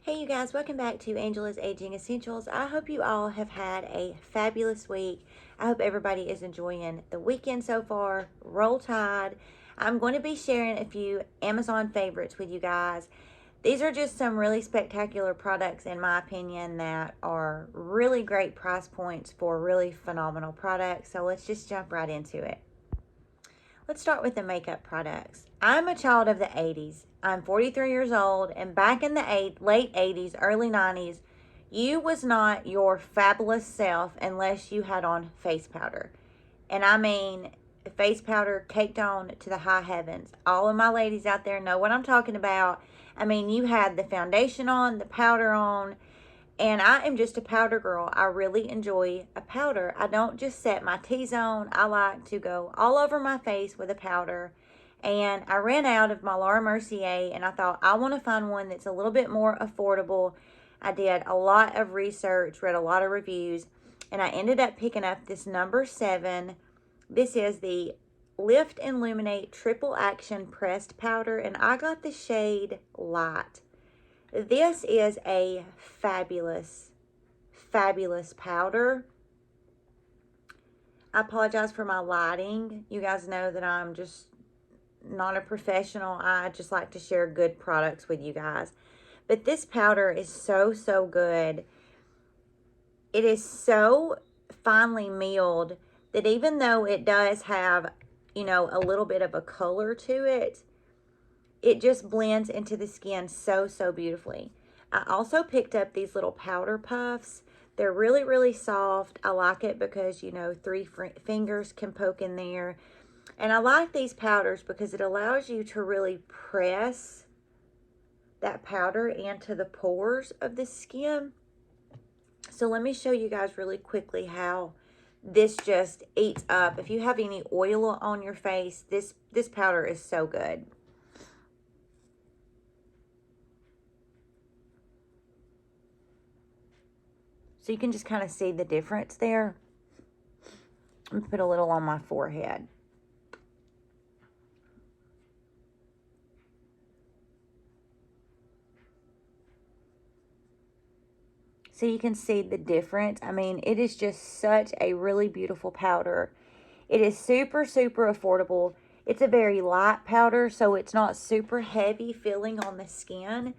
Hey you guys, welcome back to Angela's Aging Essentials. I hope you all have had a fabulous week. I hope everybody is enjoying the weekend so far. Roll Tide. I'm going to be sharing a few Amazon favorites with you guys. These are just some really spectacular products in my opinion that are really great price points for really phenomenal products. So let's just jump right into it. Let's start with the makeup products. I'm a child of the 80s. I'm 43 years old, and back in the late 80s, early 90s, you was not your fabulous self unless you had on face powder. And I mean face powder caked on to the high heavens. All of my ladies out there know what I'm talking about. I mean, you had the foundation on, the powder on, and I am just a powder girl. I really enjoy a powder. I don't just set my T-zone. I like to go all over my face with a powder. And I ran out of my Laura Mercier, and I thought I want to find one that's a little bit more affordable. I did a lot of research, read a lot of reviews, and I ended up picking up this number 7. This is the Lift and Illuminate Triple Action Pressed Powder, and I got the shade Light. This is a fabulous, fabulous powder. I apologize for my lighting. You guys know that I'm just not a professional. I just like to share good products with you guys. But this powder is so, so good. It is so finely milled that even though it does have, you know, a little bit of a color to it, it just blends into the skin so, so beautifully. I also picked up these little powder puffs. They're really, really soft. I like it because, you know, 3 fingers can poke in there. And I like these powders because it allows you to really press that powder into the pores of the skin. So let me show you guys really quickly how this just eats up. If you have any oil on your face, this powder is so good. So you can just kind of see the difference there. I'm gonna put a little on my forehead. So you can see the difference. I mean, it is just such a really beautiful powder. It is super, super affordable. It's a very light powder, so it's not super heavy feeling on the skin.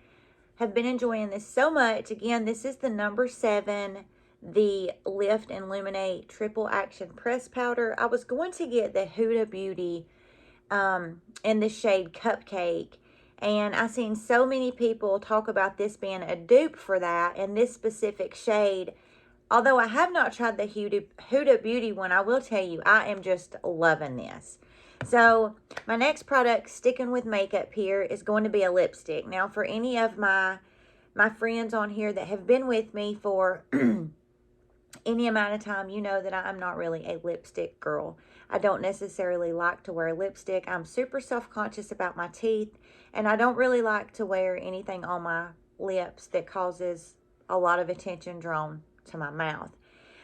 Have been enjoying this so much. Again, this is the number 7, the Lift and Illuminate Triple Action Press Powder. I was going to get the Huda Beauty in the shade Cupcake, and I've seen so many people talk about this being a dupe for that in this specific shade. Although I have not tried the Huda Beauty one, I will tell you, I am just loving this. So my next product, sticking with makeup here, is going to be a lipstick. Now, for any of my friends on here that have been with me for any amount of time, you know that I'm not really a lipstick girl. I don't necessarily like to wear lipstick. I'm super self-conscious about my teeth, and I don't really like to wear anything on my lips that causes a lot of attention drawn to my mouth.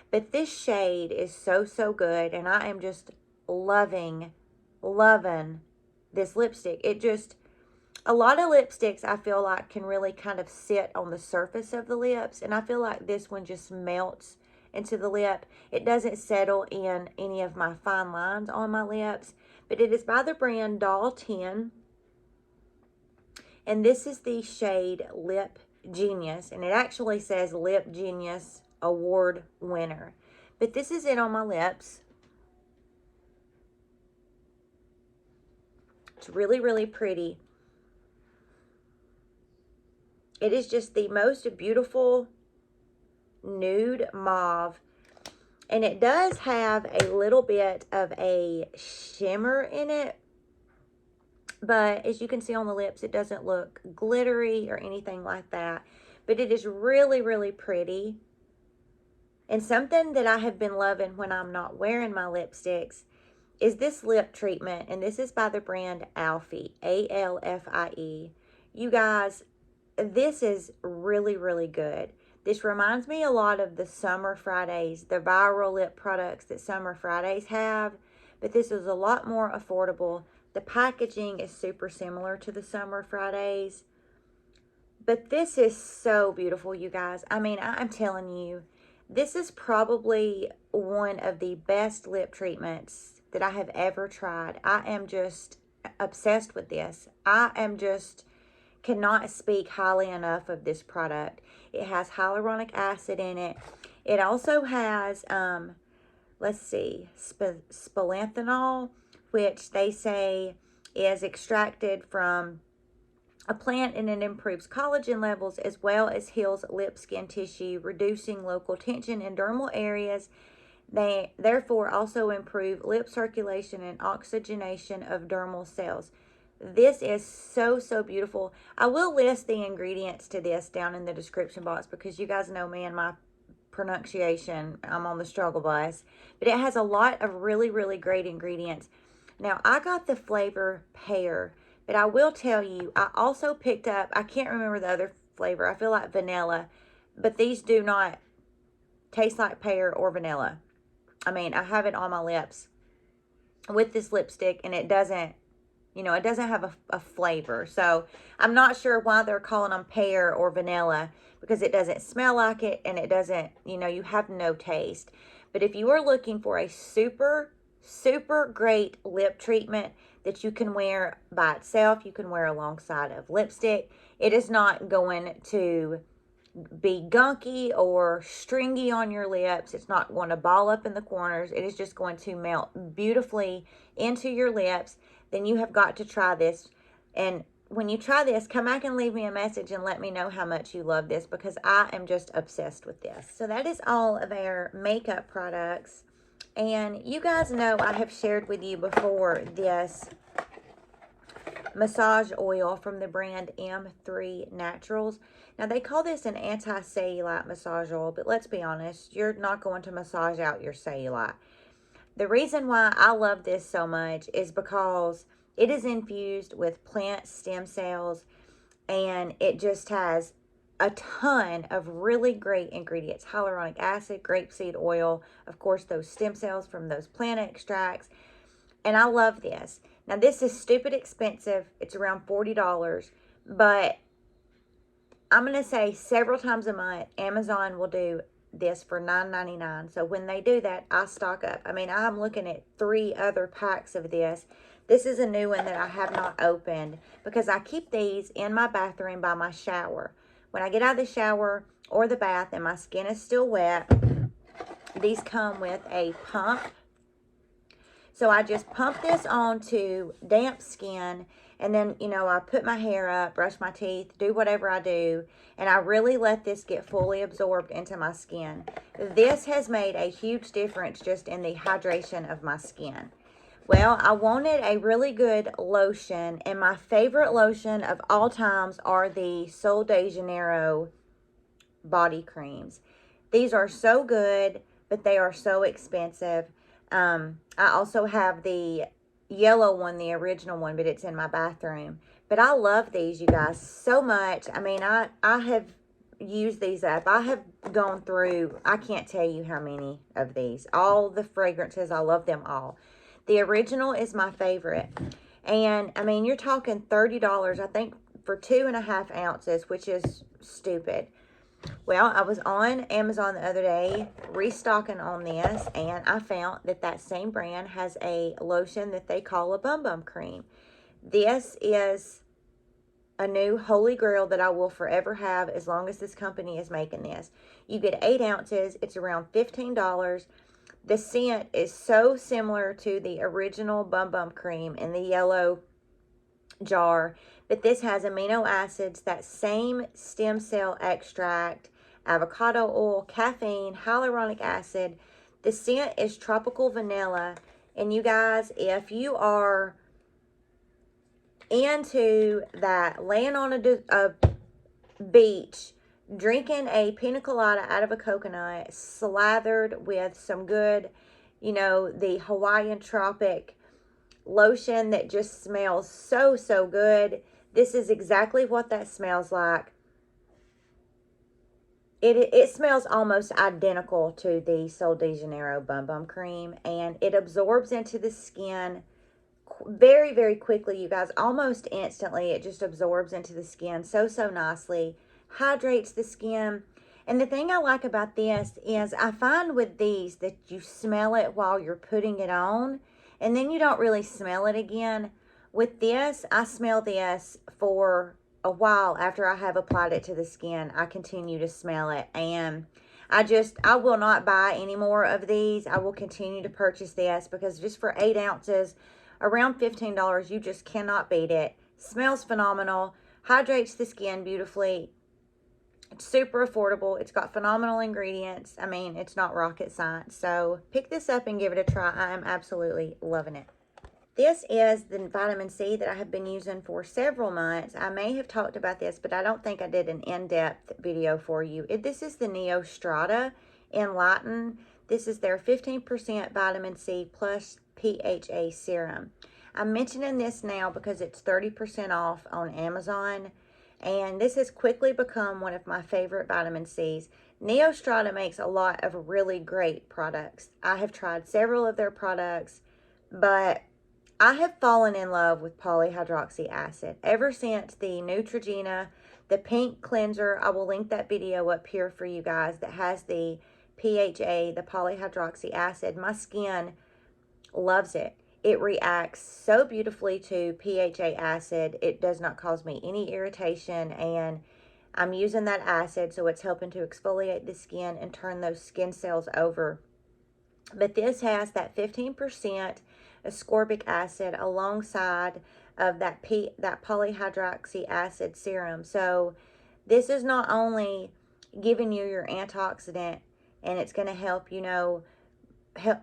But this shade is so, so good, and I am just loving this lipstick. It just, a lot of lipsticks I feel like can really kind of sit on the surface of the lips, and I feel like this one just melts into the lip. It doesn't settle in any of my fine lines on my lips, but it is by the brand Doll 10, and this is the shade Lip Genius, and it actually says Lip Genius Award winner. But this is it on my lips. It's really, really pretty. It is just the most beautiful nude mauve. And it does have a little bit of a shimmer in it. But as you can see on the lips, it doesn't look glittery or anything like that. But it is really, really pretty. And something that I have been loving when I'm not wearing my lipsticks is this lip treatment, and this is by the brand Alfie, A-L-F-I-E. You guys, this is really, really good. This reminds me a lot of the Summer Fridays, the viral lip products that Summer Fridays have, but this is a lot more affordable. The packaging is super similar to the Summer Fridays, But this is so beautiful, you guys. I mean, I'm telling you, this is probably one of the best lip treatments that I have ever tried. I am just obsessed with this. I am just cannot speak highly enough of this product. It has hyaluronic acid in it. It also has, let's see, spalanthanol, which they say is extracted from a plant, and it improves collagen levels as well as heals lip skin tissue, reducing local tension in dermal areas. They therefore also improve lip circulation and oxygenation of dermal cells. This is so, so beautiful. I will list the ingredients to this down in the description box because you guys know me and my pronunciation. I'm on the struggle bus. But it has a lot of really, really great ingredients. Now, I got the flavor pear, but I will tell you, I also picked up, I can't remember the other flavor. I feel like vanilla, but these do not taste like pear or vanilla. I mean, I have it on my lips with this lipstick, and it doesn't, it doesn't have a flavor. So I'm not sure why they're calling them pear or vanilla, because it doesn't smell like it, and it doesn't, you have no taste. But if you are looking for a super, super great lip treatment that you can wear by itself, you can wear alongside of lipstick, it is not going to be gunky or stringy on your lips. It's not going to ball up in the corners. It is just going to melt beautifully into your lips. Then you have got to try this. And when you try this, come back and leave me a message and let me know how much you love this, because I am just obsessed with this. So that is all of our makeup products. And you guys know I have shared with you before this massage oil from the brand M3 Naturals. Now, they call this an anti-cellulite massage oil, but let's be honest, you're not going to massage out your cellulite. The reason why I love this so much is because it is infused with plant stem cells, and it just has a ton of really great ingredients. Hyaluronic acid, grapeseed oil, of course, those stem cells from those plant extracts. And I love this. Now, this is stupid expensive. It's around $40. But I'm going to say several times a month, Amazon will do this for $9.99. So when they do that, I stock up. I mean, I'm looking at 3 other packs of this. This is a new one that I have not opened because I keep these in my bathroom by my shower. When I get out of the shower or the bath and my skin is still wet, these come with a pump. So I just pump this onto damp skin, and then, I put my hair up, brush my teeth, do whatever I do, and I really let this get fully absorbed into my skin. This has made a huge difference just in the hydration of my skin. Well, I wanted a really good lotion, and my favorite lotion of all times are the Sol de Janeiro body creams. These are so good, but they are so expensive. I also have the yellow one, the original one, but it's in my bathroom. But I love these, you guys, so much. I mean, I have used these up. I have gone through, I can't tell you how many of these. All the fragrances, I love them all. The original is my favorite. And, I mean, you're talking $30, I think, for 2.5 ounces, which is stupid. Well, I was on Amazon the other day restocking on this, and I found that that same brand has a lotion that they call a Bum Bum Cream. This is a new holy grail that I will forever have as long as this company is making this. You get 8 ounces. It's around $15. The scent is so similar to the original Bum Bum Cream in the yellow jar, but this has amino acids, that same stem cell extract, avocado oil, caffeine, hyaluronic acid. The scent is tropical vanilla. And you guys, if you are into that, laying on a beach, drinking a pina colada out of a coconut, slathered with some good, the Hawaiian tropic lotion that just smells so, so good. This is exactly what that smells like. It smells almost identical to the Sol de Janeiro Bum Bum Cream, and it absorbs into the skin very, very quickly, you guys, almost instantly. It just absorbs into the skin so nicely, hydrates the skin. And the thing I like about this is I find with these that you smell it while you're putting it on, and then you don't really smell it again. With this, I smell this for a while after I have applied it to the skin. I continue to smell it, and I will not buy any more of these. I will continue to purchase this because just for 8 ounces, around $15, you just cannot beat it. Smells phenomenal, hydrates the skin beautifully. It's super affordable. It's got phenomenal ingredients. I mean, it's not rocket science. So pick this up and give it a try. I am absolutely loving it. This is the vitamin C that I have been using for several months. I may have talked about this, but I don't think I did an in-depth video for you. This is the Neostrata Enlighten. This is their 15% vitamin C plus PHA serum. I'm mentioning this now because it's 30% off on Amazon, and this has quickly become one of my favorite vitamin C's. Neostrata makes a lot of really great products. I have tried several of their products, but I have fallen in love with polyhydroxy acid ever since the Neutrogena, the pink cleanser. I will link that video up here for you guys that has the PHA, the polyhydroxy acid. My skin loves it. It reacts so beautifully to PHA acid. It does not cause me any irritation, and I'm using that acid, so it's helping to exfoliate the skin and turn those skin cells over. But this has that 15% ascorbic acid alongside of that polyhydroxy acid serum. So this is not only giving you your antioxidant, and it's going to help, help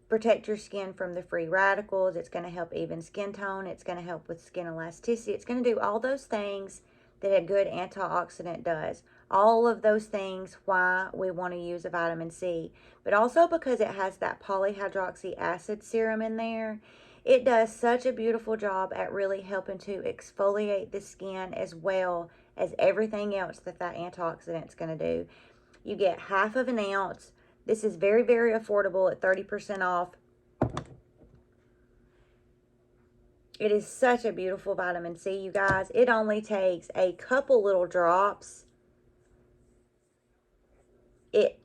protect your skin from the free radicals. It's going to help even skin tone. It's going to help with skin elasticity. It's going to do all those things that a good antioxidant does. All of those things why we want to use a vitamin C. But also because it has that polyhydroxy acid serum in there, it does such a beautiful job at really helping to exfoliate the skin as well as everything else that antioxidant is going to do. You get half of an ounce. This is very, very affordable at 30% off. It is such a beautiful vitamin C, you guys. It only takes a couple little drops. It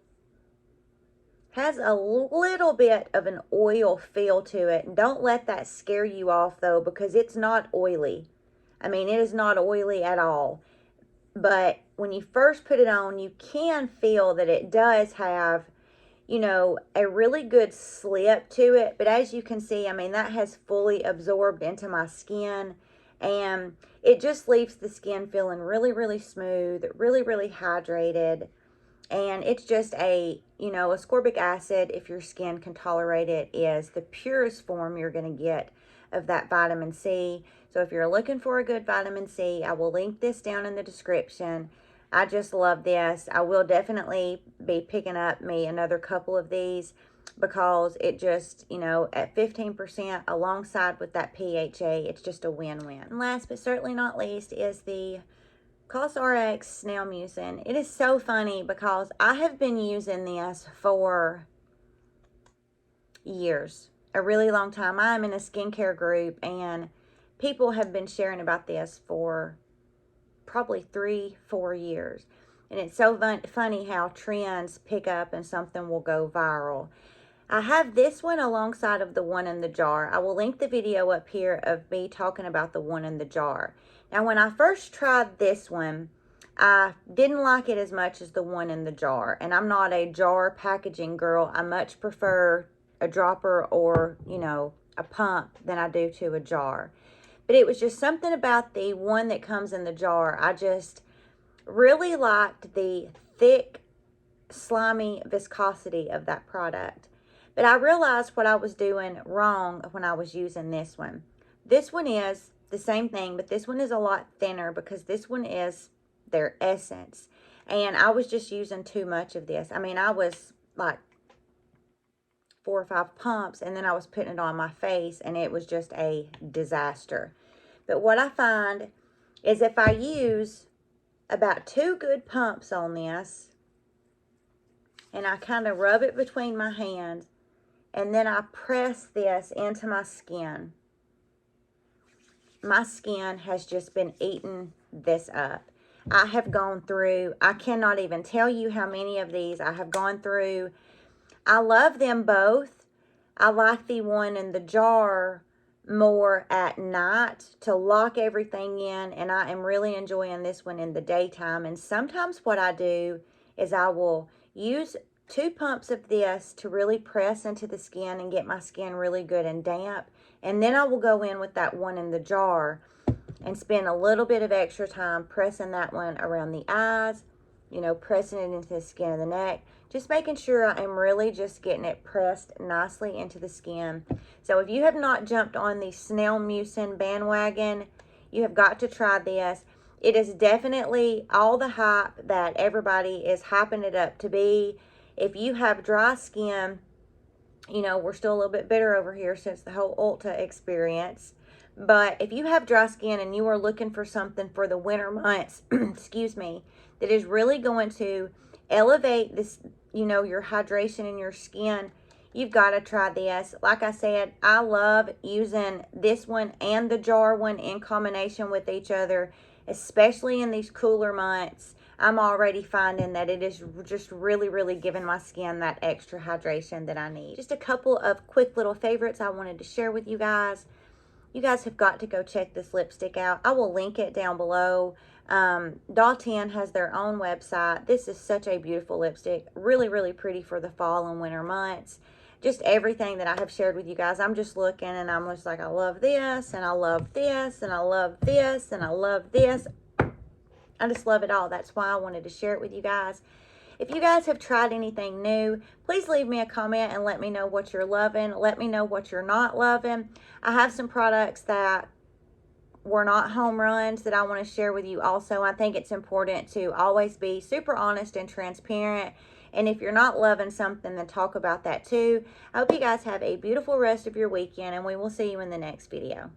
has a little bit of an oil feel to it. And don't let that scare you off, though, because it's not oily. I mean, it is not oily at all. But when you first put it on, you can feel that it does have, a really good slip to it. But as you can see, I mean, that has fully absorbed into my skin. And it just leaves the skin feeling really, really smooth, really, really hydrated. And it's just ascorbic acid, if your skin can tolerate it, is the purest form you're going to get of that vitamin C. So if you're looking for a good vitamin C, I will link this down in the description. I just love this. I will definitely be picking up me another couple of these because it just, at 15% alongside with that PHA, it's just a win-win. And last but certainly not least is the Cosrx snail mucin. It is so funny because I have been using this for years, a really long time. I'm in a skincare group, and people have been sharing about this for probably 3-4 years. And it's so funny how trends pick up and something will go viral. I have this one alongside of the one in the jar. I will link the video up here of me talking about the one in the jar. Now, when I first tried this one, I didn't like it as much as the one in the jar. And I'm not a jar packaging girl. I much prefer a dropper or, a pump than I do to a jar. But it was just something about the one that comes in the jar. I just really liked the thick, slimy viscosity of that product. But I realized what I was doing wrong when I was using this one. This one is the same thing, but this one is a lot thinner because this one is their essence. And I was just using too much of this. I mean, I was like 4 or 5 pumps, and then I was putting it on my face, and it was just a disaster. But what I find is if I use about 2 good pumps on this, and I kind of rub it between my hands, and then I press this into my skin, my skin has just been eating this up. I have gone through, I cannot even tell you how many of these I have gone through. I love them both. I like the one in the jar more at night to lock everything in, and I am really enjoying this one in the daytime. And sometimes what I do is I will use 2 pumps of this to really press into the skin and get my skin really good and damp. And then I will go in with that one in the jar and spend a little bit of extra time pressing that one around the eyes, you know, pressing it into the skin of the neck, just making sure I am really just getting it pressed nicely into the skin. So if you have not jumped on the snail mucin bandwagon, you have got to try this. It is definitely all the hype that everybody is hyping it up to be. If you have dry skin, you know, we're still a little bit bitter over here since the whole Ulta experience. But if you have dry skin and you are looking for something for the winter months, excuse me, that is really going to elevate this, you know, your hydration in your skin, you've got to try this. Like I said, I love using this one and the jar one in combination with each other, especially in these cooler months. I'm already finding that it is just really, really giving my skin that extra hydration that I need. Just a couple of quick little favorites I wanted to share with you guys. You guys have got to go check this lipstick out. I will link it down below. Doll10 has their own website. This is such a beautiful lipstick. Really, really pretty for the fall and winter months. Just everything that I have shared with you guys. I'm just looking and I'm just like, I love this and I love this and I love this and I love this. I just love it all. That's why I wanted to share it with you guys. If you guys have tried anything new, please leave me a comment and let me know what you're loving. Let me know what you're not loving. I have some products that were not home runs that I want to share with you also. I think it's important to always be super honest and transparent. And if you're not loving something, then talk about that too. I hope you guys have a beautiful rest of your weekend, and we will see you in the next video.